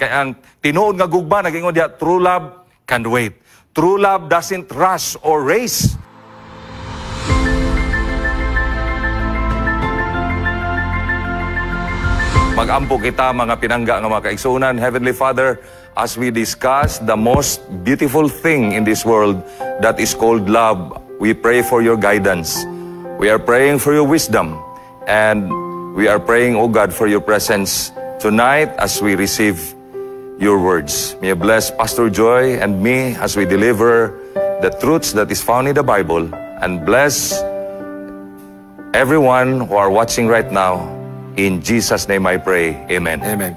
Kaya ang tinuod nga gugma, nag-ingon diya, true love can wait. True love doesn't rush or race. Mag-ampo kita mga pinangga nga mga kaigsunan. Heavenly Father, as we discuss the most beautiful thing in this world that is called love, we pray for your guidance. We are praying for your wisdom. And we are praying, O God, for your presence tonight as we receive your words. May you bless Pastor Joy and me as we deliver the truths that is found in the Bible, and bless everyone who are watching right now. In Jesus' name I pray. Amen. Amen.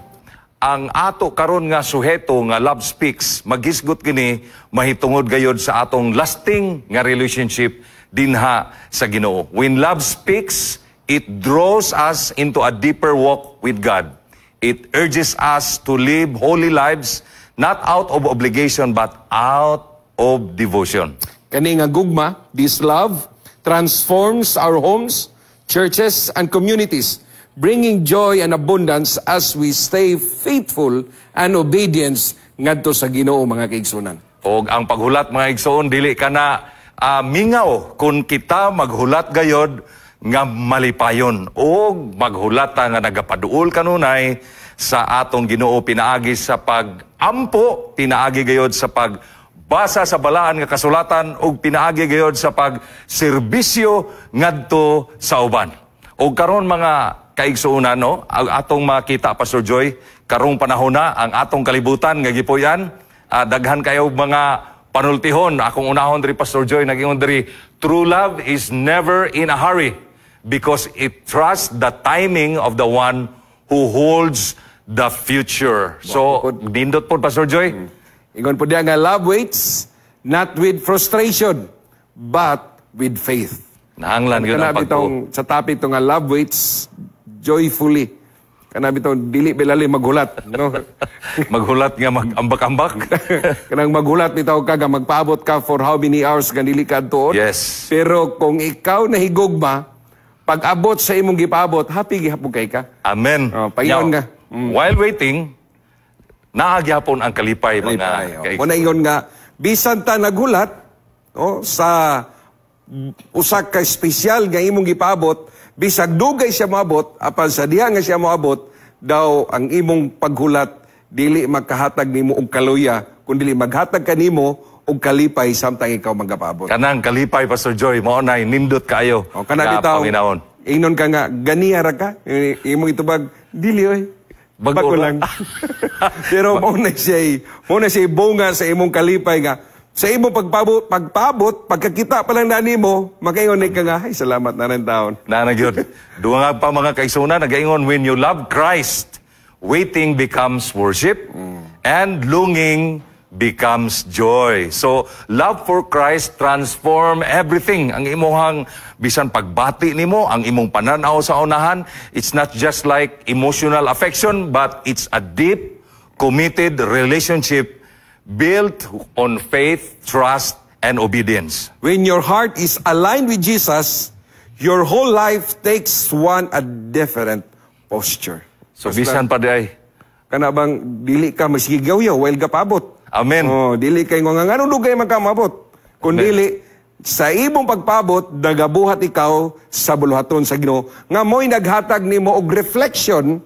Ang ato karon nga suheto nga love speaks, magisgot kini mahitungod gayod sa atong lasting nga relationship dinha sa Ginoo. When love speaks, it draws us into a deeper walk with God. It urges us to live holy lives, not out of obligation, but out of devotion. Kani nga gugma, this love transforms our homes, churches, and communities, bringing joy and abundance as we stay faithful and obedience ngadto sa Ginoo mga kaigsunan. Og ang paghulat mga igsoon, dili ka na mingaw kung kita maghulat gayod nga malipayon o maghulat nga nagapaduol kanunay sa atong Ginoo, pinaagi sa pagampo, pinaagi gayod sa pagbasa sa balaan nga kasulatan, o pinaagi gayod sa pagserbisyo ngadto sa uban. O karon mga kaigsuunan, no, ang atong makita, Pastor Joy, karong panahon na ang atong kalibutan nga gipuy-an, daghan kayo mga panultihon. Akong unahon diri, Pastor Joy, nag-ingon diri, true love is never in a hurry because it trusts the timing of the one who holds the future. So, nindot po, Pastor Joy. Ingon po diya nga, love waits not with frustration, but with faith. Nahanglan yun ang pagpo. Sa topic ito nga, love waits joyfully. Kanami itong dili bilali maghulat. No? Maghulat nga mag-ambak-ambak. Kanang maghulat nito ka, magpaabot ka for how many hours ganili ka tuon. Yes. Pero kung ikaw nahigugma, pag-abot sa imong gipaabot, happy gihapon kay ka. Amen. Payon nga. While waiting, naagyapon ang kalipay mga kaigsunan. Muna ingon nga, bisan ta naghulat sa usak ka espesyal nga imong gipaabot, bisag dugay siya moabot, apan sa diha nga siya moabot, daw ang imong paghulat dili magkahatag nimo og kaluya, kundi maghatag kanimo og kalipay samtang ikaw magapaabot. Kanang kalipay, Pastor Joy, mao nay nindot kayo. Kana bitaw, ingnon ka nga, ganiya ra ka, imong itubag, dili oy. Bago lang. Pero muna siya bunga sa imong kalipay nga, sa imong pagpabot, pagkakita pa lang na nimo, makaingon ka nga, ay salamat na rin taon. Nanagyod. Duwa nga pa mga kaigsunan, nagaingon, when you love Christ, waiting becomes worship, and longing becomes joy. So, love for Christ transform everything. Ang imuhang bisan pagbati nimo, ang imong pananaw sa unahan, it's not just like emotional affection, but it's a deep, committed relationship built on faith, trust, and obedience. When your heart is aligned with Jesus, your whole life takes a different posture. So, bisan pa day. Kana bang dili ka masigaw-yaw while kapabot. Amen. Dili kay nga ngano dugay magkamabot. Kun dili sa imong pagpabot nagabuhat ikaw sa buluhaton sa Ginoo nga mo'y naghatag nimo og reflection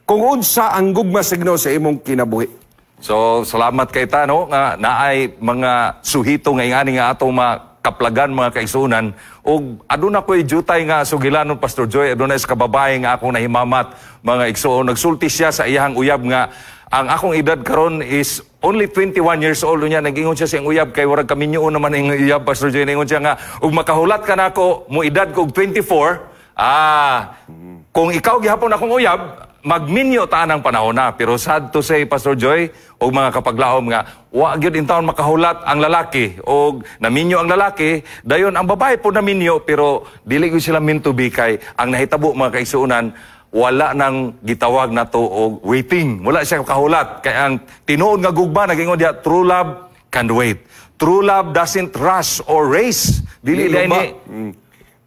kung unsa ang gugma sa Ginoo sa imong kinabuhi. So salamat kay ta, no, nga naay mga suhito nga ingani nga atong kaplagan mga kaigsunan, og aduna ko'y jutay nga sugilanon, Pastor Joy, aduna is kababae nga akong nahimamat mga igsuon. Nagsulti siya sa iyang uyab nga ang akong edad karon is only 21 years old niya. Nag-ingon siya sa iyang uyab kay warag kaminyo naman ang uyab, Pastor Joy. Nag-ingon siya nga, ug makahulat ka na ako, mo edad ko og 24, kung ikaw gihapon akong uyab, magminyo taan ang panahon na. Pero sad to say, Pastor Joy, o mga kapaglaom nga, wa gyud in taon makahulat ang lalaki, o naminyo ang lalaki, dayon ang babae po naminyo, pero dili gyud sila meant to be kay ang nahitabo mga kaigsuonan, wala nang gitawag na to o waiting. Wala siya kahulat. Kaya ang tinuod nga gugma, nag-ingon diya, true love can wait. True love doesn't rush or race. Dili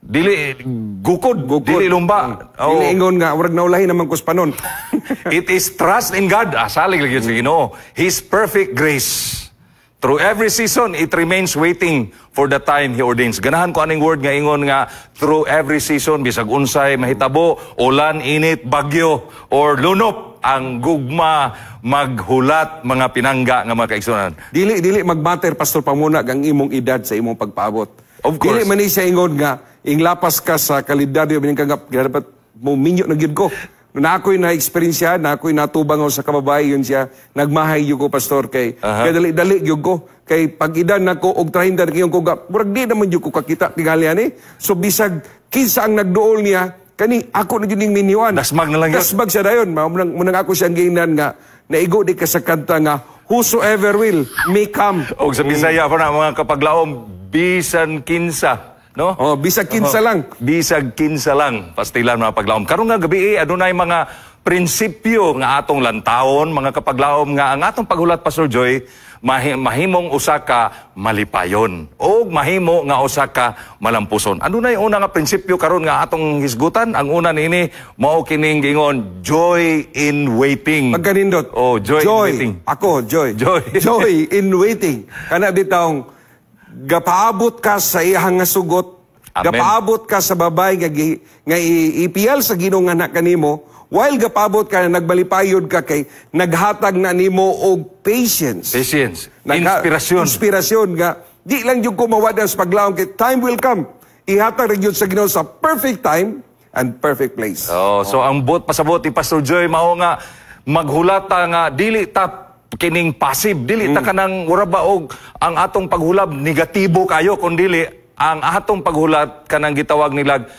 Dili gukod, dili lumba. Dili ingon nga, warag naulahin naman kuspanon. It is trust in God. Salig lagi sa Ginoo. His perfect grace. Through every season, it remains waiting for the time He ordains. Ganahan ko aning word nga ingon nga, through every season, bisag unsay, mahitabo, ulan, init, bagyo, or lunop, ang gugma, maghulat, mga pinangga nga mga kaigsunan. Dili magmatter, Pastor Pamunag, ang imong edad sa imong pagpaabot. Of course. Dili man ni siya ingon nga, inglapas ka sa kalidad, yung kagap, dapat mo minyo na gyud ko. Na ako'y na-experience na ako'y natubang ako sa kababae, yun siya, nagmahay yun ko, Pastor, kay dali-dali yun ko. Kay pag-idan na ko, og 30 na kayong ko, murag di naman yun ko kakita, tingali eh. So, bisag, kinsa ang nagdool niya, kani, ako na yun yung miniwan. Dasmag na lang yun. Dasmag siya na yun. Munang ako siyang gainan nga, naigo di ka sa kanta nga, whosoever will, may come. O sa Bisaya pa na, mga kapaglaom, bisan kinsa. No? Oh, bisag kinsa lang. Bisag kinsa lang, pastilan mga paglaom. Karon nga gabi, adunay mga prinsipyo nga atong lantawon, mga kapaglaom nga ang atong paghulat, Pastor Joy, mahimong usa ka malipayon o mahimo nga usa ka malampuson. Adunay una nga prinsipyo karon nga atong hisgutan. Ang una nini mao kining gingon, joy in waiting. Magkanindot. Oh, joy in waiting. Ako, joy. Joy in waiting. Kana bitawng gapaabot ka sa iyang nga sugot. Amen. Gapaabot ka sa babay nga ipiyal sa Ginoo nga anak kanimo, while gapaabot ka na nagbalipayod ka kay naghatag na nimo og patience. Patience. Inspirasyon. Inspirasyon nga di lang jud ko mawad sa paglaom kay time will come. Ihatag ra jud sa Ginoo sa perfect time and perfect place. So ang pasabot ni Pastor Joy mao nga maghulata nga dili ta kining passive, dili ta kanang uraba og ang atong paghulab negatibo kayo, kundili ang atong paghulat kanang gitawag nilag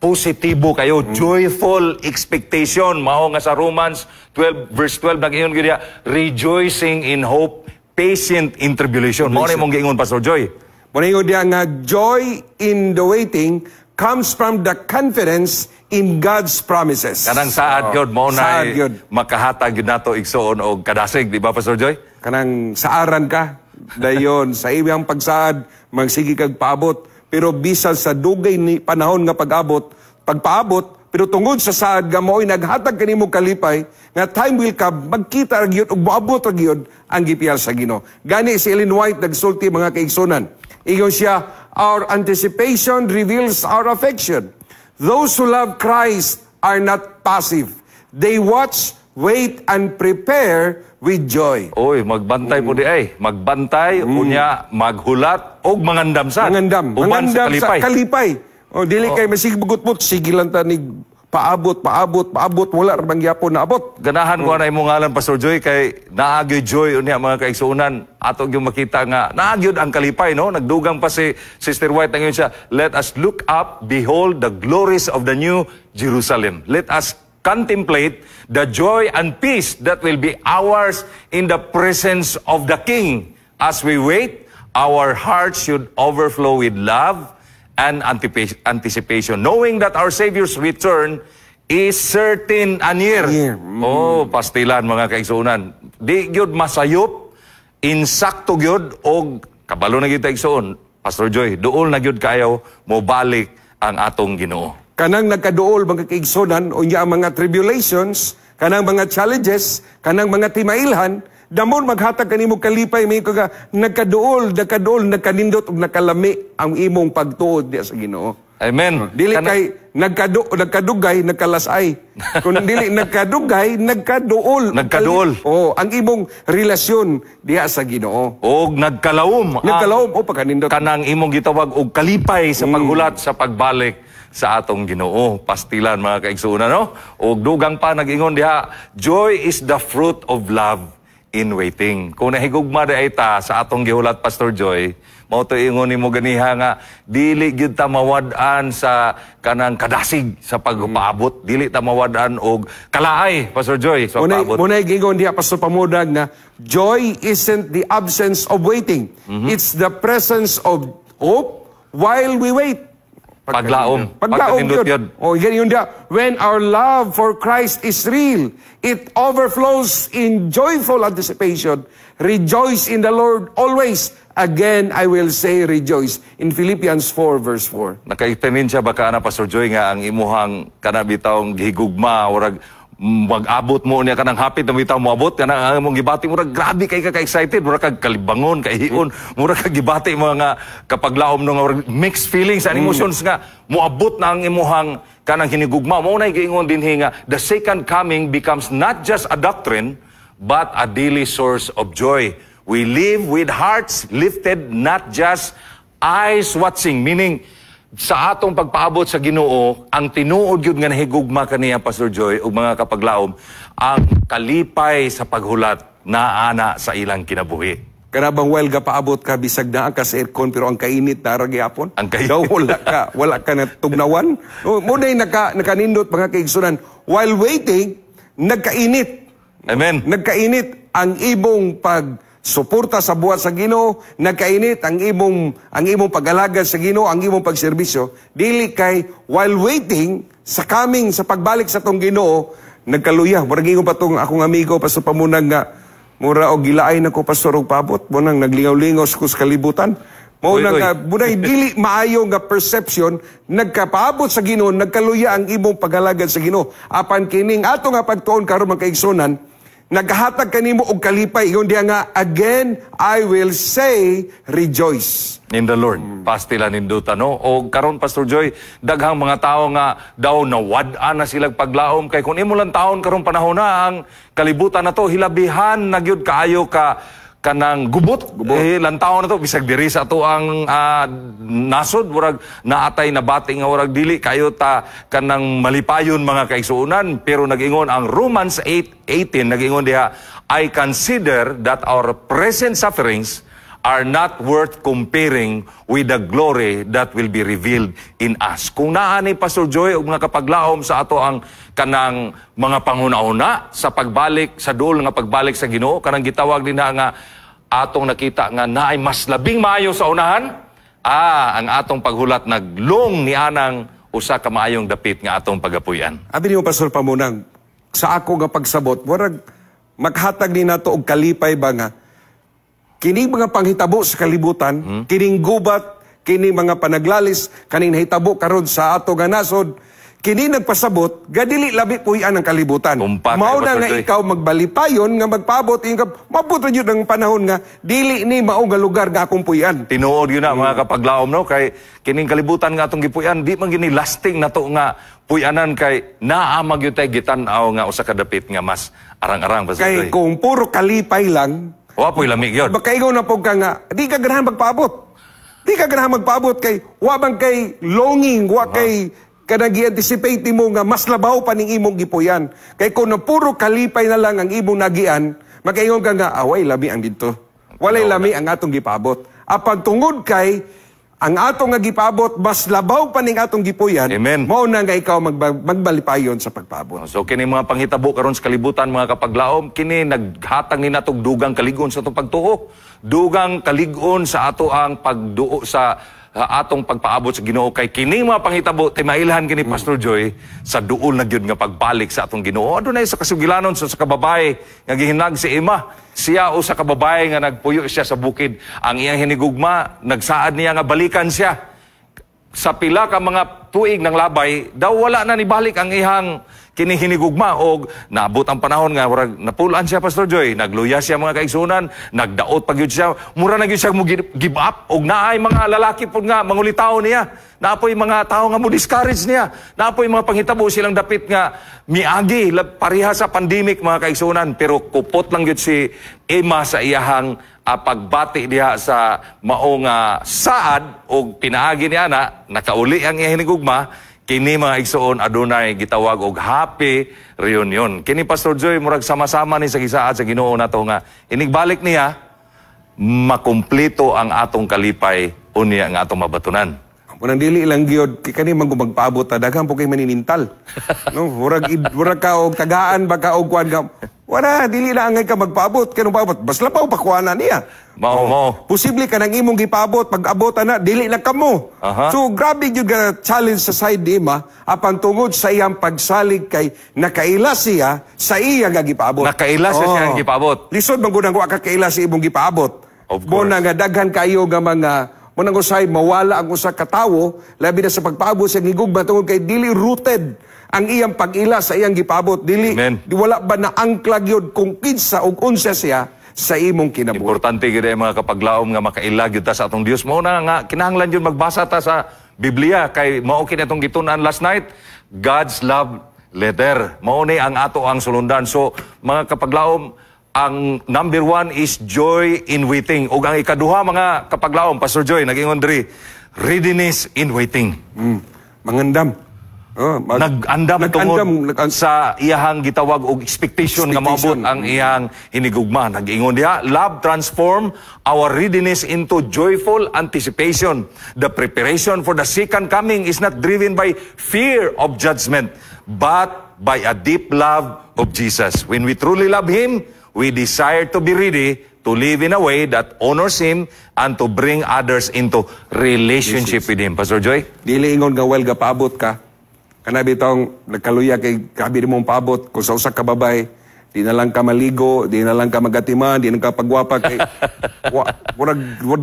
positibo kayo, joyful expectation. Mao nga sa Romans 12 verse 12 nag-ingon gid rejoicing in hope, patient in tribulation. Mao na imong giingon, Pastor Joy. Mao na dia nga joy in the waiting comes from the confidence in God's promises. Kanang saad gyud mao na makahatag gyud nato igsoon og kadasig, di ba, Pastor Joy? Kanang saaran ka dayon sa iyang pagsaad magsigi kag paabot, pero bisan sa dugay ni panahon nga pagpaabot, pero tungod sa saad nga mao'y naghatag kanimo kalipay nga time will come, magkita ra gyud ug moabot ra gyud ang gipiyal sa Ginoo. Gani si Ellen White nagsulti mga kaigsunan. Ingon siya, our anticipation reveals our affection. Those who love Christ are not passive. They watch, wait, and prepare with joy. Oy, magbantay po di ay. Magbantay, unya, maghulat, o mangandam sa. Mangandam sa kalipay. O, dili kay masigbugot-but, sige lang ta ni paabot, wala ramang yapon na abot. Ganahan ko na imong ngalan, Pastor Joy, kay naagyo joy unya mga kaigsuunan. Ato yung makita nga, naagyo ang kalipay, no? Nagdugang pa si Sister White, ngayon siya, let us look up, behold the glories of the new Jerusalem. Let us contemplate the joy and peace that will be ours in the presence of the King. As we wait, our hearts should overflow with love and anticipation, knowing that our Savior's return is certain and near. Oh, pastilan mga kaigsuunan. Di gyud masayop, insakto gyud og kabalo na gyud ta igsuon. Pastor Joy, duol na gyud kayo mo balik ang atong Ginoo. Kanang nagkaduol mga kaigsunan unya ang mga tribulations, kanang mga challenges, kanang mga timailhan, damon maghatag kanimo kalipay may kaga nagkaduol, nagkanindot ug nakalami ang imong pagtuod diya sa Ginoo. Amen. Dili kay nagkadugay, nagkalasay. Kung dili nagkadugay, nagkaduol. Ang imong relasyon diya sa Ginoo. Og nagkalawom. O pagkanindot. Kanang imong gitawag og kalipay sa paghulat sa pagbalik sa atong Ginoo. Pastilan mga kaigsuunan, no? Og dugang pa nag-ingon diha, joy is the fruit of love in waiting. Kung nahigugma di ay ta sa atong gihulat, Pastor Joy, mao to ingon nimo ganiha nga dili gyud ta mawad-an sa kanang kadasig sa pagpaabot, dili ta mawad-an og kalaay, Pastor Joy, sa pagpaabot. Munay gingon diha, Pastor Pamudag, na joy isn't the absence of waiting. It's the presence of hope while we wait. Paglaom yun. O, yun dia. When our love for Christ is real, it overflows in joyful anticipation. Rejoice in the Lord always. again I will say rejoice. In Philippians 4 verse 4. Naka-explain siya baka na Pastor Joy nga ang imuhang kanabitawng gihigugma orag mag-abot mo niya kanang hapit na bitaw mo abot kanang among gibati murag grabe kay ka excited murag kag kalibangon kay hiun murag kag gibati mga kapaglaom no mixed feelings and emotions nga moabot na ang imuhang kanang hinigugma mo nay giingon dinhi nga the second coming becomes not just a doctrine but a daily source of joy. We live with hearts lifted, not just eyes watching, meaning sa atong pagpaabot sa Ginoo, ang tinuod yun nga nahigugma kaniya, Pastor Joy, o mga kapaglaom, ang kalipay sa paghulat na ana sa ilang kinabuhi. Karabang well ga paabot ka bisag naa ka sa aircon pero ang kainit na ragyapon. Ang kainit. Daw wala ka na tugnawan. Mo nay nakanindot mga kaigsunan. While waiting, nagkainit. Amen. Nagkainit ang ibong suporta sa buhat sa Ginoo, nagkainit ang imong pag-alagad sa Ginoo, ang imong pagserbisyo, dili kay while waiting sa coming sa pagbalik sa tong Ginoo, nagkaluya. Murag ingon pa tong akong amigo Pastor Pamunang nga mura og gilaay nako pastor og paabot, mo nang naglingaw-lingaw sa kalibutan. Mo nang bunay dili maayo nga perception, nagkapaabot sa Ginoo, nagkaluya ang imong pag-alagad sa Ginoo. Apan kining ato nga pagtuon karon mga kaigsunan, naghatag kanimo og kalipay ingon diha nga again I will say rejoice in the Lord. Pastila ninduta no. O karon Pastor Joy, daghang mga tao nga daw nawad-an na silang paglaom kay kun imo lang taon karon panahon na ang kalibutan na to hilabihan na gyud kaayo ka kanang gubot. Lantaw na to bisag diri sa ato ang nasod murag naatay na bati nga murag dili kayo ta kanang malipayon mga kaigsuonan pero nagingon ang Romans 8:18 nagingon diha I consider that our present sufferings are not worth comparing with the glory that will be revealed in us. Kung naani Pastor Joy og mga kapaglaom sa ato ang kanang mga panghuna-una sa pagbalik sa duol nga pagbalik sa Ginoo kanang gitawag din na nga atong nakita nga naay mas labing maayo sa unahan ang atong paghulat naglong ni anang usa ka maayong dapit nga atong pagapuy-an. Abi niyo Pastor Pamunang sa ako nga pagsabot murag maghatag ni nato og kalipay ba nga kining mga panghitabo sa kalibutan, kining gubat, kining mga panaglalis, kaning nahitabo karon sa ato nga nasod, kini nagpasabot, gadili labi puy-an ang kalibutan. Mao na nga ikaw magbalipayon nga magpaabot, mabot rin yun ang panahon nga, dili ni mao nga lugar nga akong puy-an. Tinuod yun na mga kapaglaom no, kay kining kalibutan nga atong gipuy-an, di man gini lasting na to nga puy-anan kay naamag yun tayo gitan-aw nga usa kadapit nga mas arang-arang. Kay kung puro kalipay lang, wapoy lamig yun. Baka ikaw na po ka nga, di ka ganahan magpaabot. Di ka ganahan magpaabot kay, wabang kay longing, kay kanag-i-anticipate mo nga mas labaw pa ning imong gipuyan. Kay kung na puro kalipay na lang ang imong nagian, makaingon ka nga, away lami ang dito. Walay lami ang atong gipabot. Apag tungod kay, ang atong nga gipabot, mas labaw pa ning atong gipuyan, Amen. mao na nga ikaw magbalipayon sa pagpabot. So kini mga panghitabo karon sa kalibutan mga kapaglaom, kini naghatag ni natong dugang kaligon sa atong pagtuo. Dugang kaligon sa ato ang pagduo sa atong pagpaabot sa Ginoo kay kini mga panghitabo timailhan kini Pastor Joy sa duol na gyud nga pagbalik sa atong Ginoo. Adunay sa kasugilanon sa kababaye nga gihinag si Emma. Siya o sa kababaye nga nagpuyo siya sa bukid. Ang iyang hinigugma nagsaad niya nga balikan siya. Sa pila ka mga tuig ng labay, daw wala na nibalik ang ihang kinihinigugma o naabot ang panahon nga napulaan siya Pastor Joy, nagluya siya mga kaigsunan, nagdaot pagyud siya, mura na gyud siya mo give up og naay mga lalaki pud nga mangulitaw niya. Naapoy mga tao nga mo discourage niya. Naapoy mga panghitabo silang dapit nga miagi pareha sa pandemic mga kaigsunan pero kupot lang gyud si Emma sa iyahang pagbati diha sa maong saad o pinaagi niya na nakauli ang iyang hinigugma. Kini mga igsoon adunay gitawag og happy reunion. Kini Pastor Joy murag sama-sama ni sa gisaad sa Ginoo nato nga inigbalik niya makumpleto ang atong kalipay unya nga atong mabatunan. Munang dili lang gyud kani man magpaabot ta daghan po kay maninintal. No, murag ka og tagaan baka og kuan ka. Wala dili na angay ka magpaabot kanang paabot bas lapaw pa kuana niya. Mao. Posible ka nang imong gipaabot pag-abot na dili na kamo. So grabe gyud nga challenge sa side ni Emma apan tungod sa iyang pagsalig kay nakaila siya sa iya nga gipaabot. Nakaila siya ang gipaabot. Lisod man gud ang wa ka kaila sa imong gipaabot. Of Mo course. na nga daghan kayo nga mga mo nang usay mawala ang usa ka tawo labi na sa pagpaabot sa higugma tungod kay dili rooted ang iyang pag-ila sa iyang gipabot, dili Amen. di wala ba na angklag yun kung kinsa ug unsa siya sa imong kinabuhi. Importante gid mga kapaglaom nga makailag yun ta sa atong Dios. Mao na nga kinahanglan yun magbasa ta sa Biblia kay mao kini atong gitun-an last night, God's love letter. Mao ni ang ato ang sulundan. So mga kapaglaom, ang number 1 is joy in waiting. Ug ang ikaduha mga kapaglaom, Pastor Joy, nag-ingon diri, readiness in waiting. Mangandam. Nag-andam tungod sa iyahang gitawag og expectation nga maabot ang iyang hinigugma. Nag-ingon diha, love transform our readiness into joyful anticipation. The preparation for the second coming is not driven by fear of judgment, but by a deep love of Jesus. When we truly love Him, we desire to be ready to live in a way that honors Him and to bring others into relationship with Him. Pastor Joy? Dili ingon nga well paabot ka. Kana bitong nagkaluya kay kabi mong paabot kung sa usa ka babay, di na lang ka maligo, di na lang ka magatiman, di na ka pagwapa kay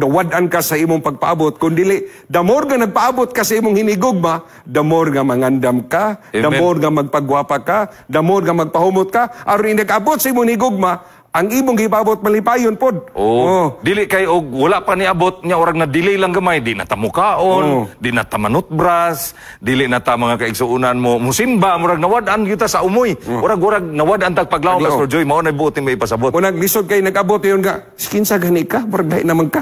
wadan ka sa imong pagpaabot. Kung dili, the more nga nagpaabot ka sa imong hinigugma, the more nga mangandam ka, the Amen. more nga magpagwapa ka, the more nga magpahumot ka, aron nag-abot sa imong hinigugma, ang imong gipabot malipayon pod. Dili kay og wala pa niabot nya orag na delay lang gamay, di na ta mukaon, di na ta manutbras, dili na ta mga kaigsuunan mo musimba murag nawad-an kita sa umoy. Urag nawad-an tag paglaom, Pastor Joy, mao na buotin may ipasabot. Kung naglisod kay nag-abot yun nga, kinsa gani ka, murag dahi naman ka.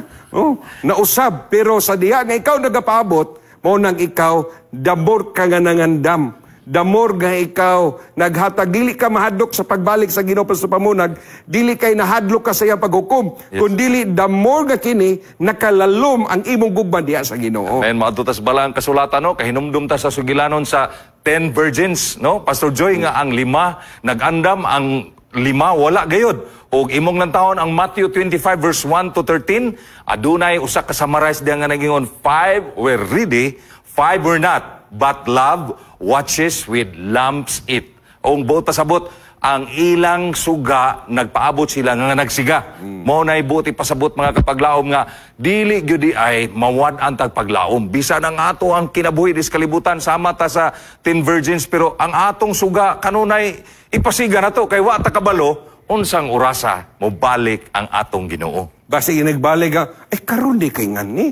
Nausab, pero sa diha nga ikaw nagapaabot, mo nang ikaw, damor ka nga nangandam. The more nga ikaw naghatag, dili ka mahadlok sa pagbalik sa Ginoo sa pamunag, dili kay nahadlok ka sa iyang paghukom. Yes. Kung dili, the more nga kini, nakalalom ang imong gugma diha sa Ginoo. Men maadto tas bala ang kasulatan no, kahinumdum ta sa sugilanon sa 10 virgins, no? Pastor Joy nga ang 5 nag-andam, ang 5 wala gayud. Og imong nantawon ang Matthew 25 verse 1 to 13, adunay usa ka summarize diha nga nagingon, 5 were ready, 5 were not, but love watches with lamps it. Ong buot pasabot, ang ilang suga, nagpaabot sila nga nagsiga. Mao nay buti pasabot mga kapaglaom nga, dili gyud ay mawad ang tagpaglaom. Bisan ang ato ang kinabuhi dis kalibutan, sama ta sa 10 virgins, pero ang atong suga, kanunay ipasiga na to, kay wa ta kabalo, unsang orasa, mo balik ang atong Ginoo. Basta nagbalik ka, karon di kay ngani.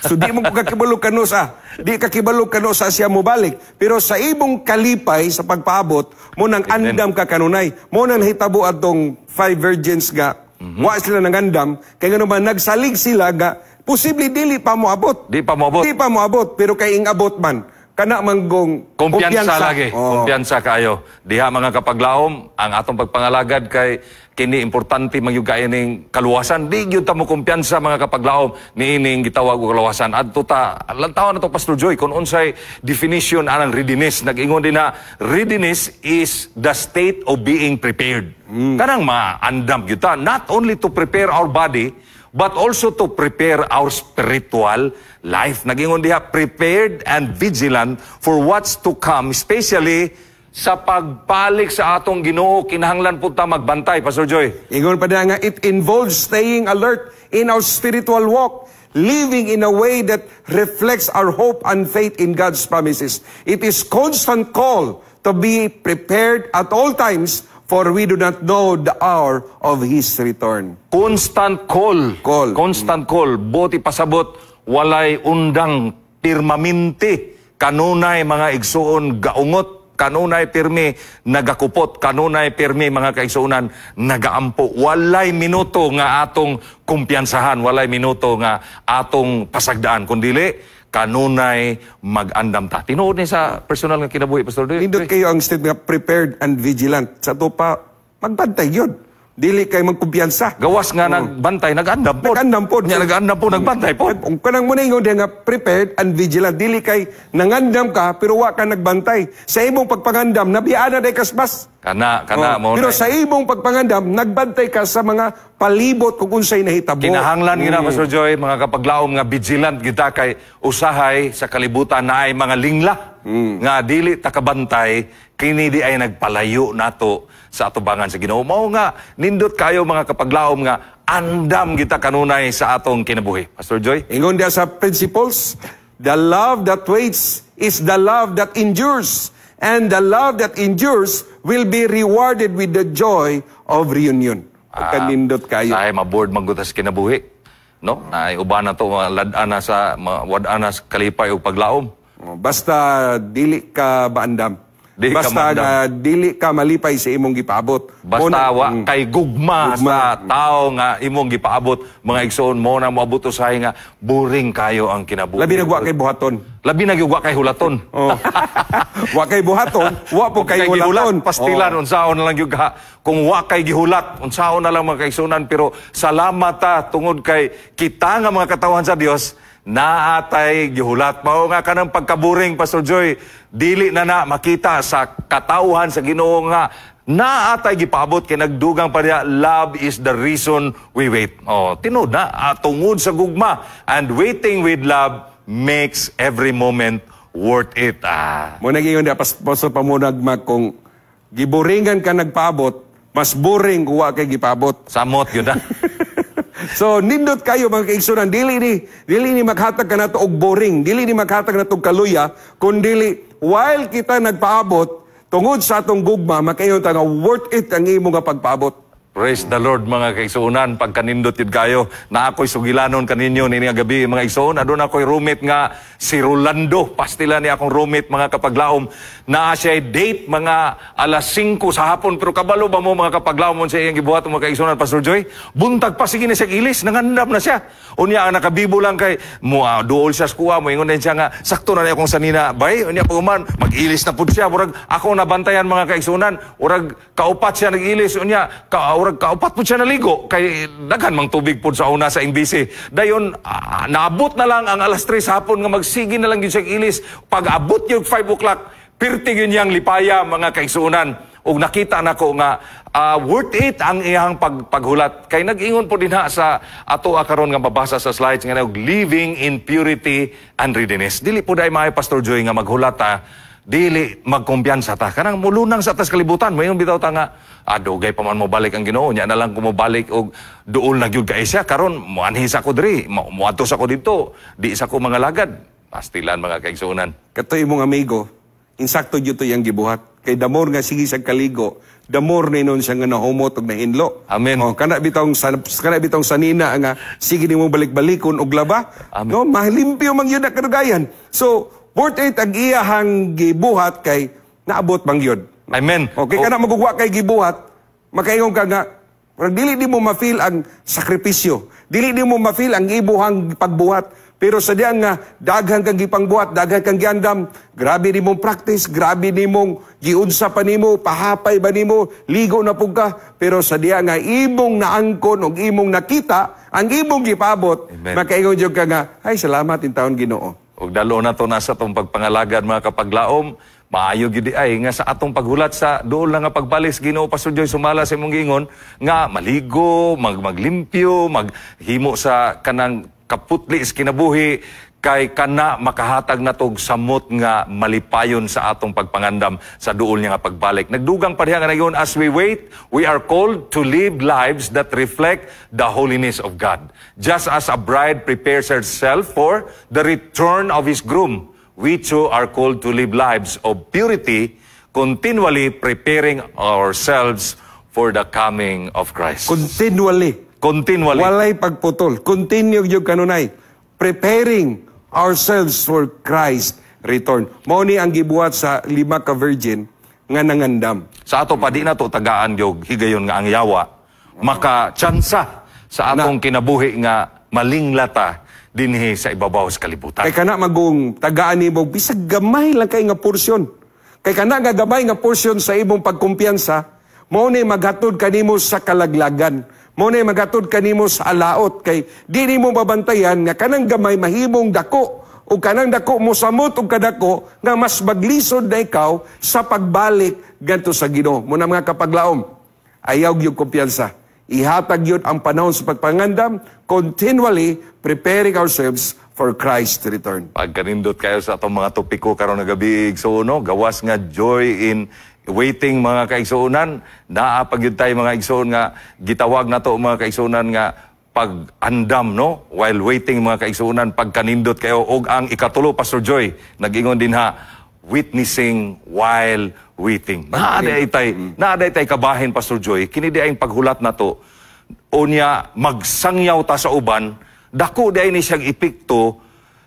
So di mo kakibalo kano sa, di kakibalo kano sa siya mo balik. Pero sa ibong kalipay sa pagpaabot, mo nang andam ka kanunay. Mo nang hitabo atong 5 virgins nga, wa sila nang andam, kaya nga naman nagsalig sila nga, posible dili pa mo abot. Di pa moabot. Di pa mo abot, pero kay ing abot man, kana manggong Kumpiyansa lagi. Oh. Kumpiyansa kayo. Diha mga kapaglaom, ang atong pagpangalagad kay kini importante magyug ning kaluwasan. Di gyud ta mo kumpiyansa mga kapaglaom niining gitawag og kaluwasan. Adto ta lantawon nato Pastor Joy kun unsay definition anang readiness. Nag-ingon din na readiness is the state of being prepared. Kanang maandam gyud ta, not only to prepare our body but also to prepare our spiritual life. Nag-ingon diha, prepared and vigilant for what's to come, especially sa pagpalik sa atong Ginoo, kinahanglan po ta magbantay, Pastor Joy. Ingon pa nga, it involves staying alert in our spiritual walk, living in a way that reflects our hope and faith in God's promises. It is constant call to be prepared at all times, for we do not know the hour of His return. Constant call. Call. Constant call. Buti pasabot, walay undang pirmaminti. Kanunay mga igsuon gaungot. Kanunay pirmi nagakupot. Kanunay pirmi mga kaigsuonan nagaampo. Walay minuto nga atong kumpiyansahan. Walay minuto nga atong pasagdaan. Kundili, kanunay mag-andam ta. Tinuod ni sa personal nga kinabuhi, Pastor Joy. Nindot kayo ang state nga prepared and vigilant. Sa to pa, magbantay yun. Dili kay magkumpiyansa. Gawas nga nagbantay, nag-andam po. Nag-andam po. Nya nag-andam po, nagbantay po. Kung kanang muna yung nga prepared and vigilant, dili kay nangandam ka, pero wa ka nagbantay. Sa imong pagpangandam, nabiyaan na day kasbas. Kana mo. Pero sa imong pagpangandam, nagbantay ka sa mga palibot kung unsay nahitabo. Kinahanglan gina, Pastor Joy, mga kapaglaom nga vigilant kita kay usahay sa kalibutan na ay mga lingla. Nga dili takabantay, kini di ay nagpalayo nato sa atubangan sa Ginoo. Mao nga nindot kayo mga kapaglaom nga andam kita kanunay sa atong kinabuhi. Pastor Joy? Ingon dia sa principles, the love that waits is the love that endures. And the love that endures will be rewarded with the joy of reunion. Kanindot kayo. Ay, maboard maggutas kinabuhi. No? Ay, uban na to, ladaan na sa, wadaan na sa kalipay o paglaom. Basta dili ka baandam. Basta dili ka malipay sa imong gipaabot. Basta wa kay gugma sa tao nga imong gipaabot, mga igsoon mo na moabot usahay nga boring kayo ang kinabuhi. Labi nagwa kay buhaton. Labi nagwa kay hulaton. Oh. Wa kay buhaton, wa po kay hulaton. Pastilan unsaon na lang gyud ka. Kung wa kay gihulat, unsaon na lang mga kaigsunan, pero salamat ta tungod kay kita nga mga katawan sa Dios naatay gihulat. Mao nga kanang pagkaburing, Pastor Joy, dili na makita sa katauhan sa Ginoo nga naatay gipaabot kay nagdugang pa niya, love is the reason we wait. Oh, tinud na tungod sa gugma, and waiting with love makes every moment worth it. Mo nagingon dia Pastor pamunag kung giboringan ka nagpaabot, mas boring kuwa kay gipaabot. Samot yun na. So, nindot kayo mga kaigsunan, dili ni maghatag ka na to og boring, dili ni maghatag na to kaluya, kundi while kita nagpaabot, tungod sa atong gugma, makayon ta nga worth it ang imo nga pagpaabot. Praise the Lord mga kaigsuunan, pagkanindot yun kayo, na ako'y sugilanon kaninyo nini nga gabi mga igsoon, adun ako'y roommate nga si Rolando, pastila ni akong roommate mga kapaglaom, na siya'y date mga alas 5 sa hapon, pero kabalo ba mo mga kapaglaom mo siya iyang gibuhat mga kaigsuunan, Pastor Joy? Buntag pa, sige na siya ilis, nangandam na siya. Unya ang nakabibo lang kay, duol siya skuha mo, ingon din siya nga, sakto na niya akong sanina, bay, unya puman, mag-ilis na po siya, urag ako nabantayan mga kaigsuunan, urag kaupat siya nag-ilis, unya, kaupat po siya naligo kay daghan mang tubig po sa una sa NBC. Dayon, naabot na lang ang alas 3 hapon nga magsigi na lang yun siya ilis. Pag abot yung 5 o'clock, pirtig yun niyang lipaya mga kaigsuunan. O nakita na ko nga, worth it ang iyang paghulat. Kay nag-ingon po din ha sa ato akaron nga mabasa sa slides nga living in purity and readiness. Dili po dahil mga Pastor Joy nga maghulat dili magkumpiyansa ta. Kanang mulunang sa atas kalibutan, mayon bitaw ta nga, dugay pa man mo balik ang Ginoo, nya na lang ko mo balik og duol na gyud kay siya karon moanhis ako diri, moadtos ako dito, di isa ko mga lagad. Pastilan mga kaigsunan. Kato imong amigo, insakto gyud to yang gibuhat. Kay damor nga sige sa kaligo, damor na inon siya nga nahumot og nahinlo. Amen. Kana bitong sanina nga sige nimo balik-balikon og laba. Amen. No, mahalimpyo man gyud na kadugayan. So worth it ang iyahang gibuhat kay naabot bang yun. Amen. Okay, kana magugwa kay gibuhat, makaingon ka nga, dili di mo ma-feel ang sakripisyo. Dili di mo ma-feel ang ibuhang pagbuhat. Pero sa diyan nga, daghan kang gipangbuhat, daghan kang giandam, grabe ni mong practice, grabe ni mong giunsa pa nimo, pahapay ba nimo, ligo na pug ka. Pero sa diyan nga, imong naangkon o imong nakita, ang imong gipabot, makaingon jud ka nga, ay salamat in taon Ginoo. Og dalo na to nasa tong pagpangalagad mga kapaglaom, maayo gid ay nga sa atong paghulat sa duol na nga pagbalis Ginoo Pastor Joy sumala sa imong giingon nga maligo, maglimpyo, maghimo sa kanang kaputli sa kinabuhi kay kana makahatag natog samot nga malipayon sa atong pagpangandam sa duol niya nga pagbalik. Nagdugang pa diha nga nayon, as we wait, we are called to live lives that reflect the holiness of God. Just as a bride prepares herself for the return of his groom, we too are called to live lives of purity, continually preparing ourselves for the coming of Christ. Continually. Walay pagputol. Continue yung kanunay. Preparing ourselves for Christ return. Mao ni ang gibuhat sa 5 ka virgin nga nangandam. Sa ato pa di na to tagaan yung higayon nga ang yawa, makatsansa sa atong kinabuhi nga malinglata dinhi sa ibabaw sa kalibutan. Kay kana magong tagaan nimo bisag gamay lang kay nga porsyon. Kay kana nga gamay nga porsyon sa imong pagkumpiyansa, mao ni maghatod kanimo sa kalaglagan. Mao ni maghatod kanimo sa alaot kay di nimo mabantayan nga kanang gamay mahimong dako o kanang dako mo samot og kadako nga mas maglisod na ikaw sa pagbalik ganto sa Ginoo. Muna mga kapaglaom, ayaw gyud kumpiyansa. Ihatag yun ang panahon sa pagpangandam, continually preparing ourselves for Christ's return. Pagkanindot kayo sa atong mga topiko karon nga gabi, so no, gawas nga joy in waiting mga kaigsuonan, naa pag yun tayo mga igsoon nga gitawag na to mga kaigsuonan nga pag-andam, no? While waiting mga kaigsuonan, pagkanindot kayo. Og ang ikatulo, Pastor Joy, nag-ingon din ha, witnessing while waiting. Naaday tay kabahin, Pastor Joy, kini di ang paghulat na to, o niya magsangyaw ta sa uban, dako di ni siyang epekto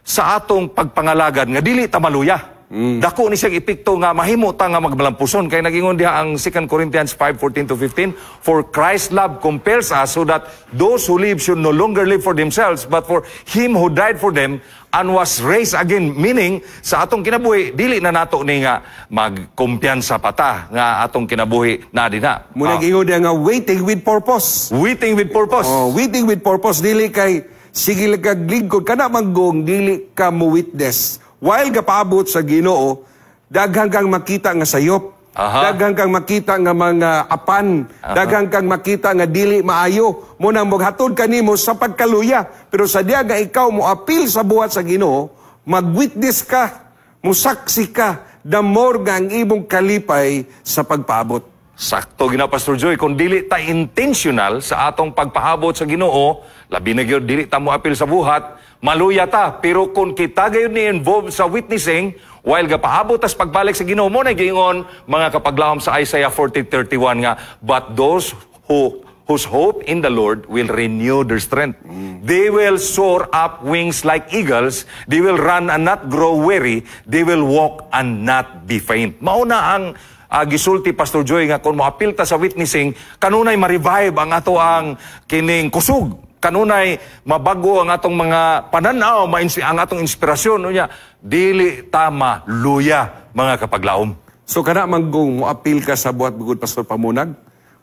sa atong pagpangalagad nga dili ta maluya. Dako ni siyang epekto nga mahimo ta nga magmalampuson. Kaya nag-ingon diha ang 2 Corinthians 5:14-15, for Christ's love compels us so that those who live should no longer live for themselves, but for Him who died for them and was raised again. Meaning, sa atong kinabuhi, dili na nato ni nga magkumpiyansa pa ta nga atong kinabuhi na din na. Muna nag-ingon diha nga waiting with purpose. Waiting with purpose. Waiting with purpose, dili kay sige kag lingkod kana manggong dili ka mo witness. While kapaabot sa Ginoo, daghang kang makita nga sayop. Daghang kang makita nga mga apan. Daghang kang makita nga dili maayo. Muna maghatod kanimo sa pagkaluya. Pero sa diya nga ikaw mo apil sa buhat sa Ginoo, mag-witness ka, musaksi ka, the more nga ang imong kalipay sa pagpaabot. Sakto gina Pastor Joy, kung dili ta intentional sa atong pagpaabot sa Ginoo, labi na gyud dili ta mo apil sa buhat, maluya ta. Pero kung kita gayud ni involved sa witnessing, while gapaabot tas pagbalik sa Ginoo, mo na giingon mga kapaglawom sa Isaiah 40:31 nga, but those whose hope in the Lord will renew their strength. They will soar up wings like eagles. They will run and not grow weary. They will walk and not be faint. Mauna ang gisulti Pastor Joy nga kung moapil ta sa witnessing, kanunay ma-revive ang ato ang kining kusog. Kanunay mabago ang atong mga pananaw, ang atong inspirasyon. Unya, dili tama luya mga kapaglaom. So kana manggong moapil ka sa buhat bugod Pastor Pamunag,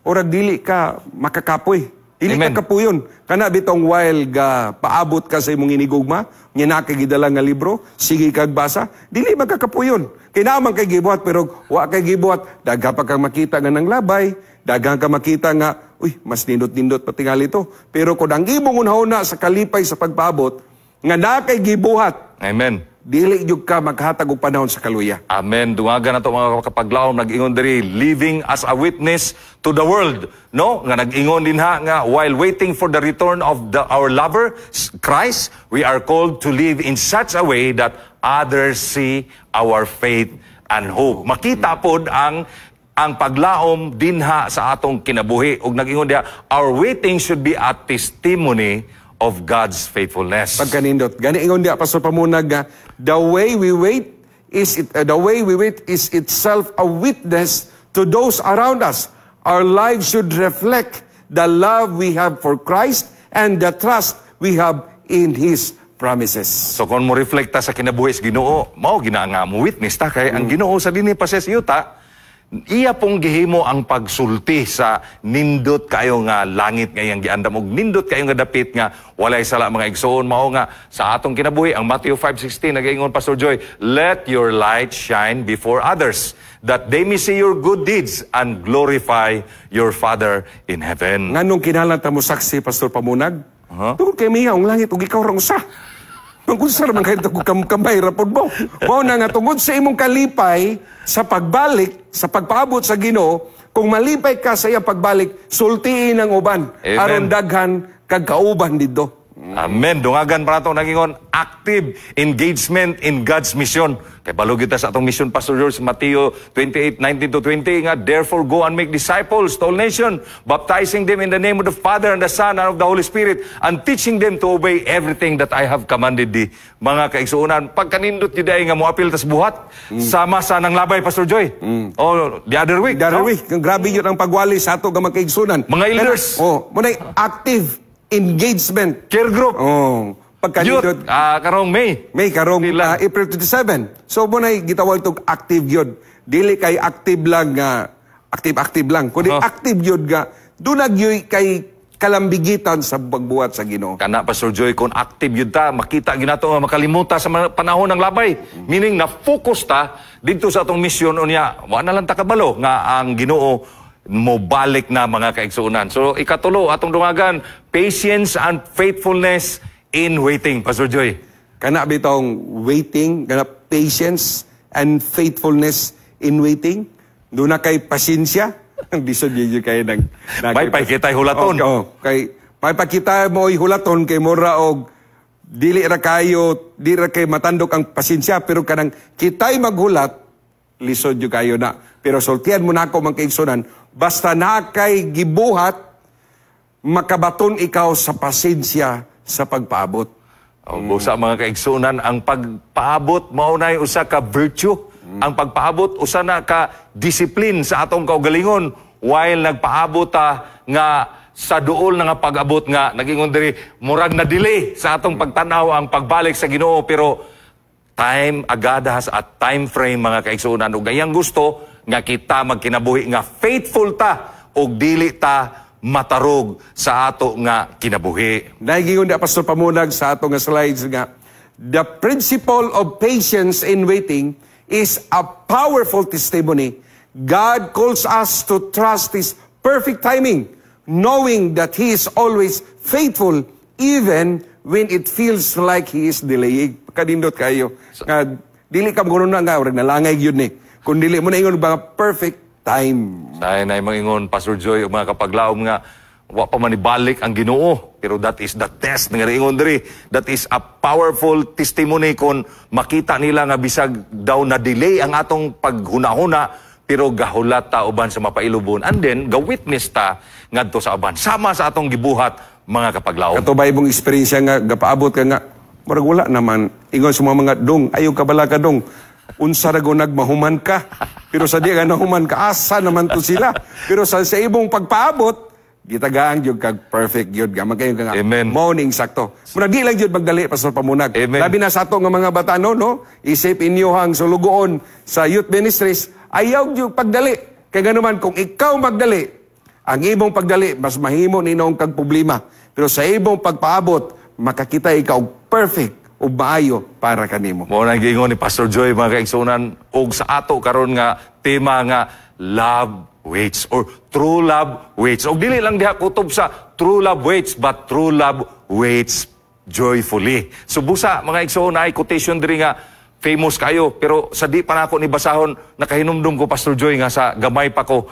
orag dili ka makakapoy. Dili Amen. ka kapuyon. Kana bitong while ga paabot ka sa imong inigugma, nya nakagidala nga libro, sige kag basa, dili magkakapuyon. Kinaman kay gibuhat pero wa kay gibuhat, dagha pa kang makita nga ng labay, dagha ka makita nga, uy, mas nindot-nindot patingali to. Pero kung ang imong unahuna sa kalipay sa pagpaabot, nga nakay gibuhat, Amen. dili jud ka maghatag og panahon sa kaluya. Amen. Dungaga na to mga kapaglaom, nag-ingon diri, living as a witness to the world. No? Nga nag-ingon din ha, nga while waiting for the return of our lover, Christ, we are called to live in such a way that others see our faith and hope. Makita pod ang paglaom dinha sa atong kinabuhi. Og nag-ingon diha, our waiting should be a testimony of God's faithfulness. Pagkanindot. Gani ingon diha Pastor Pamunag nga, the way we wait is itself a witness to those around us. Our lives should reflect the love we have for Christ and the trust we have in His promises. So kung mo reflekta sa kinabuhi sa Ginoo, mao ginanga mo witness ta kay ang Ginoo sa dinhi pa sa yuta, iya pong gihimo ang pagsulti sa nindot kayo nga langit ngayang giandam og nindot kayo nga dapit nga walay sala mga igsoon. Mao nga sa atong kinabuhi ang Matthew 5:16 nagaingon Pastor Joy, let your light shine before others that they may see your good deeds and glorify your Father in heaven. Nganong kinahanglan ta mo saksi Pastor Pamunag? Tungkol kay miya ang langit ug ikaw ra usa. Magkunsa man kayo kamay rapod mo. Mao na nga tungod sa imong kalipay sa pagbalik, sa pagpaabot sa Ginoo, kung malipay ka sa iyang pagbalik, sultiin ang uban. Amen. Aron daghan kag kauban didto. Amen. Dungagan pa nato nagingon, active engagement in God's mission. Kay balog kita sa atong mission, Pastor George, Matthew 28:19-20 nga, therefore go and make disciples to all nations, baptizing them in the name of the Father and the Son and of the Holy Spirit, and teaching them to obey everything that I have commanded thee. Mga kaigsuonan, pagkanindot yun nga moapil tas buhat, sama sa nang labay, Pastor Joy. Oh, the other week. The other week, grabe yun ang pagwali sa ato nga mga kaigsuonan. Mga elders. Muna'y active engagement. Care group. Pagkanindot. Youth, karong May. Karong April 27. So muna'y gitawag itong active yun. Dili kay active lang nga, active lang. Kundi active yun nga, dunag yun kay kalambigitan sa pagbuhat sa Ginoo. Kana Pastor Joy, kung active yun ta, makita ginato nga makalimuta sa panahon ng labay. Meaning na-focus ta dito sa atong mission unya, wala lang ta kabalo nga ang Ginoo mo balik na mga kaigsuonan. So ikatulo atong dungagan, patience and faithfulness in waiting. Pastor Joy. Kana bitong waiting, kana patience and faithfulness in waiting. Doon na kay pasensya. Bisod yun kayo ng... May pakitay hulaton. Kay may pakita mo hulaton kay mora og dili ra kay matandok ang pasensya, pero kanang kitay maghulat, lisod yun kayo na. Pero sultihan mo na ako mga kaigsunan, basta na kay gibuhat, makabaton ikaw sa pasensya sa pagpaabot. Sa mga kaigsunan, ang pagpaabot maunay usa ka virtue. Ang pagpaabot usa na ka discipline sa atong kaugalingon, while nagpaabot ta nga sa duol na nga pag-abot nga nagingon diri murag na delay sa atong pagtanaw ang pagbalik sa Ginoo, pero time agada has at time frame mga kaigsunan, ug gayang gusto nga kita magkinabuhi nga faithful ta ug dili ta matarog sa ato nga kinabuhi. Nagingon ni Pastor Pamunag sa ato nga slides nga the principle of patience in waiting is a powerful testimony. God calls us to trust His perfect timing, knowing that He is always faithful even when it feels like He is delaying. Kadindot kayo. Dili ka mo na nga, nalangay yun eh. Kung dili mo na ingon mga perfect time. Nay mangingon, Pastor Joy, o mga kapaglaom nga, wa pa manibalik ang Ginoo. Pero that is the test nga ingon diri. That is a powerful testimony kung makita nila nga bisag daw na delay ang atong paghuna-huna, pero gahulat ta uban sa mapailubon, and then ga-witness ta ngadto sa uban sama sa atong gibuhat mga kapaglaom. Katubay mong eksperyensya nga gapaabot ka nga murag wala naman ingon sa mga dong ayo ka bala ka dong unsa ra go nagmahuman ka, pero sa di ka nahuman ka asa naman to sila, pero sa imong pagpaabot gitagaan jud kag perfect jud ga magkayo ka nga. Amen. Morning sakto murag di lang jud magdali Pastor Pamunag. Amen. Labi na sa ato nga mga batano no isip inyo hang sulugoon sa youth ministries, ayaw yung pagdali. Kaya ganuman, kung ikaw magdali, ang ibong pagdali, mas mahimo ninong kag problema. Pero sa ibong pagpaabot, makakita ikaw perfect o maayo para kanimo. Mo nang giingon ni Pastor Joy mga kaigsunan, og sa ato karon nga tema nga love waits or true love waits. Og dili lang diha kutob sa true love waits, but true love waits joyfully. So busa mga igsuon ay quotation diri nga famous kayo, pero sa di pa na ako ni basahon, nakahinumdum ko, Pastor Joy, nga sa gamay pa ko,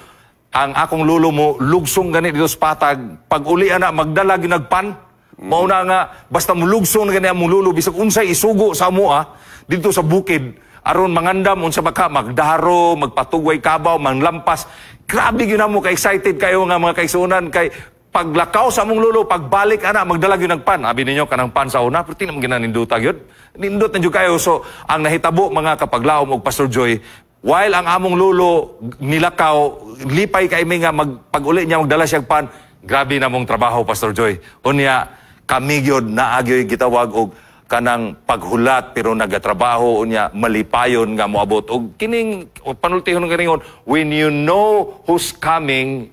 ang akong lulo mo, lugsong gani dito sa patag, pag uli na, magdala ginagpan, mauna nga, basta mo lugsong na gani ang lulo, bisag unsay isugo sa mua, dito sa bukid, aron mangandam, unsa baka, magdaro, magpatugway kabaw, manglampas, grabe yun na mo, ka-excited kayo nga mga kaisunan, kay paglakaw sa mong lulo, pagbalik ana, magdalag yun ng pan. Abi ninyo, kanang pan sa una, pero tinam ginaninduta yun. Nindot na yun kayo. So, ang nahitabo mga kapaglaom o Pastor Joy, while ang among lulo nilakaw, lipay kay may nga, pag-uli niya magdala siyang pan, grabe na mong trabaho, Pastor Joy. Unya, kami yun, naagyoy gitawag og kanang paghulat, pero nagatrabaho, unya, malipayon nga moabot. O kining, panultihon ng ganingon, when you know who's coming,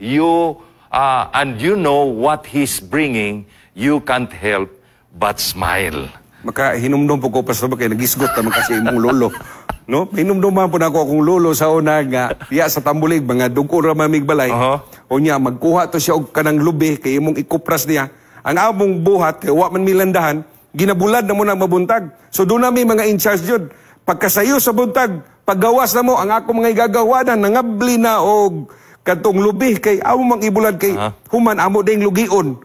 and you know what He's bringing, you can't help but smile. Makahinumdum po ko, Pastor, kaya nagisgot naman kasi imong lolo. No? Hinumduman po na ako akong lolo sa una nga, diya sa Tambulig, mga dugko ra mamigbalay. O niya, magkuha to siya og kanang lubi, kay imong ikupras niya. Ang among buhat, kaya wa man milandahan, ginabulad na mo na mabuntag. So doon namin mga in-charge yun. Pagkasayo sa buntag, paggawas na mo, ang ako mga igagawanan, nangabli na og katong lubi, kay amo mang ibulad kay human, amo ding lugion.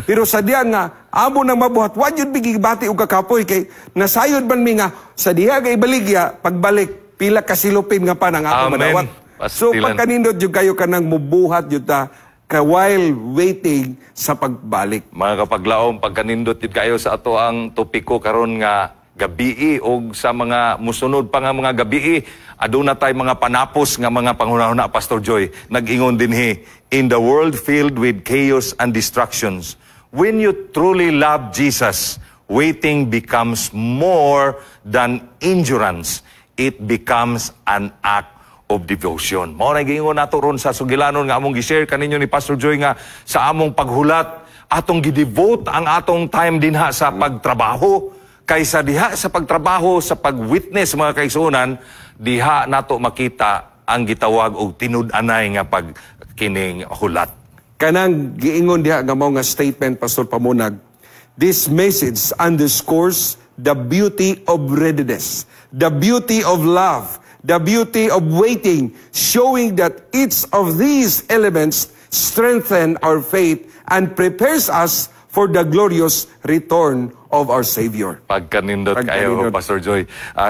Pero sa diya nga, amo na mabuhat, wad yun bigibati o kakapoy, kay nasayod man mi nga, sa diya kay baligya, pagbalik, pila kasilupin nga pa ng ako madawat. So pagkanindot yun kayo kanang mubuhat yun ta, while waiting sa pagbalik. Mga kapaglaom, pagkanindot yun kayo sa ato ang topiko karon nga gabii o sa mga musunod pa nga mga gabii, aduna tay mga panapos nga mga panghunahuna, Pastor Joy. Nag-ingon dinhi, in the world filled with chaos and distractions, when you truly love Jesus, waiting becomes more than endurance. It becomes an act of devotion. Mao na giingon nato ron sa sugilanon nga among gi-share kaninyo ni Pastor Joy nga sa among paghulat, atong gi-devote ang atong time dinha sa pagtrabaho. Kaysa diha sa pagtrabaho, sa pag-witness mga kaigsunan, diha nato makita ang gitawag og tinud-anay nga pagkining hulat. Kanang giingon diha nga mao nga statement, Pastor Pamunag, this message underscores the beauty of readiness, the beauty of love, the beauty of waiting, showing that each of these elements strengthen our faith and prepares us for the glorious return of our Savior. Pagkanindot kayo, Pagkanindot. Pastor Joy.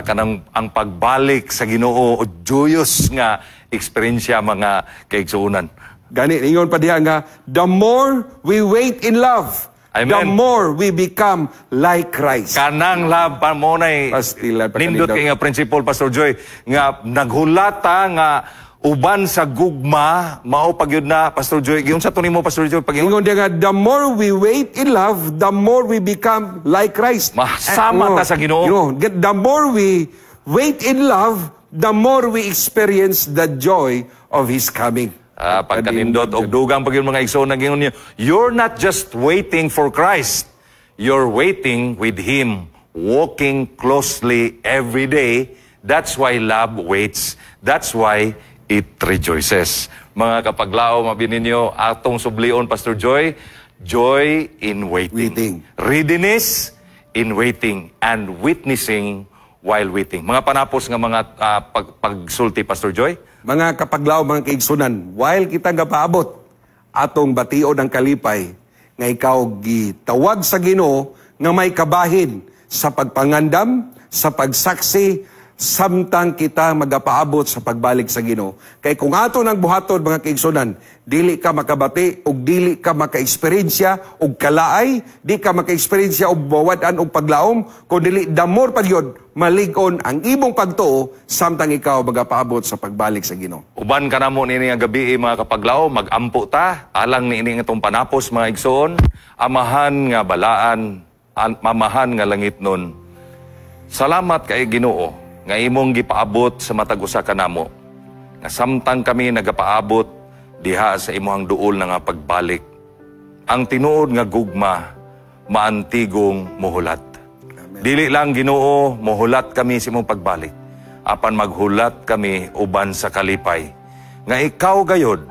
Kanang ang pagbalik sa Ginoo o joyous nga eksperyensya mga kaigsuunan. Gani, ingon pa diha nga, the more we wait in love, Amen. the more we become like Christ. Kanang lab pa mo na'y Pastilan, nindot pagkanindot. kay nga principle, Pastor Joy, nga naghulata nga uban sa gugma, mao pagyud na, Pastor Joy. Giyon sa tunin mo, Pastor Joy, pag Ingon diha nga, the more we wait in love, the more we become like Christ. Masama ta sa Ginoo. The more we wait in love, the more we experience the joy of His coming. Pagkanindot og dugang pagyud mga igsoon na gingon niyo, you're not just waiting for Christ, you're waiting with Him, walking closely every day. That's why love waits. That's why it rejoices. Mga kapaglao, mabinin niyo atong sublion, Pastor Joy, joy in waiting. Waiting. Readiness in waiting and witnessing while waiting. Mga panapos nga mga pagsulti, Pastor Joy. Mga kapaglaw, mga kaigsunan, while kita nga paabot, atong bation ng kalipay, nga ikaw gitawag sa Ginoo nga may kabahin sa pagpangandam, sa pagsaksi, samtang kita magapaabot sa pagbalik sa Ginoo. Kay kung ato nang buhaton, mga kaigsunan, dili ka makabati, o dili ka maka-eksperyensya, o kalaay, di ka maka-eksperyensya, o bawadan, o paglaom, kung dili damor pagyod, maligon ang imong pagtuo, samtang ikaw magapaabot sa pagbalik sa Ginoo. Uban ka na mo nini nga gabi mga kapaglaw, magampo ta, alang niini nga itong panapos mga igsoon, amahan nga balaan, mamahan nga langit nun. Salamat kay Ginoo, nga imong gipaabot sa matag usa ka namo. Nga samtang kami nagapaabot diha sa imong duol na nga pagbalik. Ang tinuod nga gugma, maantigong muhulat. Dili lang Ginoo, muhulat kami sa imong pagbalik. Apan maghulat kami uban sa kalipay. Nga ikaw gayod,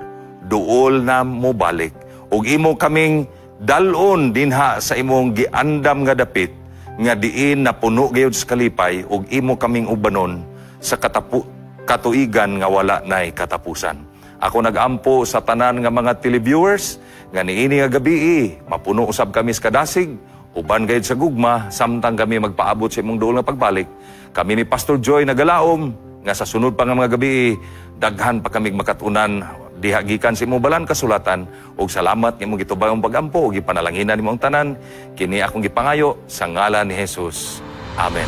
duol na mo balik. Ug imo kaming dalon dinha sa imong giandam nga dapit, nga diin na puno gayod sa kalipay, ug imo kaming ubanon sa katuigan nga wala nay katapusan. Ako nagampo sa tanan nga mga televiewers, nga niini nga gabi, mapuno usab kami sa kadasig, uban gayud sa gugma, samtang kami magpaabot sa imong duol nga pagbalik. Kami ni Pastor Joy nagalaom, nga sa sunod pa nga mga gabi, daghan pa kami makatunan, diha gikan sa imong balan kasulatan, ug salamat nga imong gitubayong pagampo ug gipanalanginan nimong tanan, kini akong gipangayo sa ngalan ni Jesus. Amen.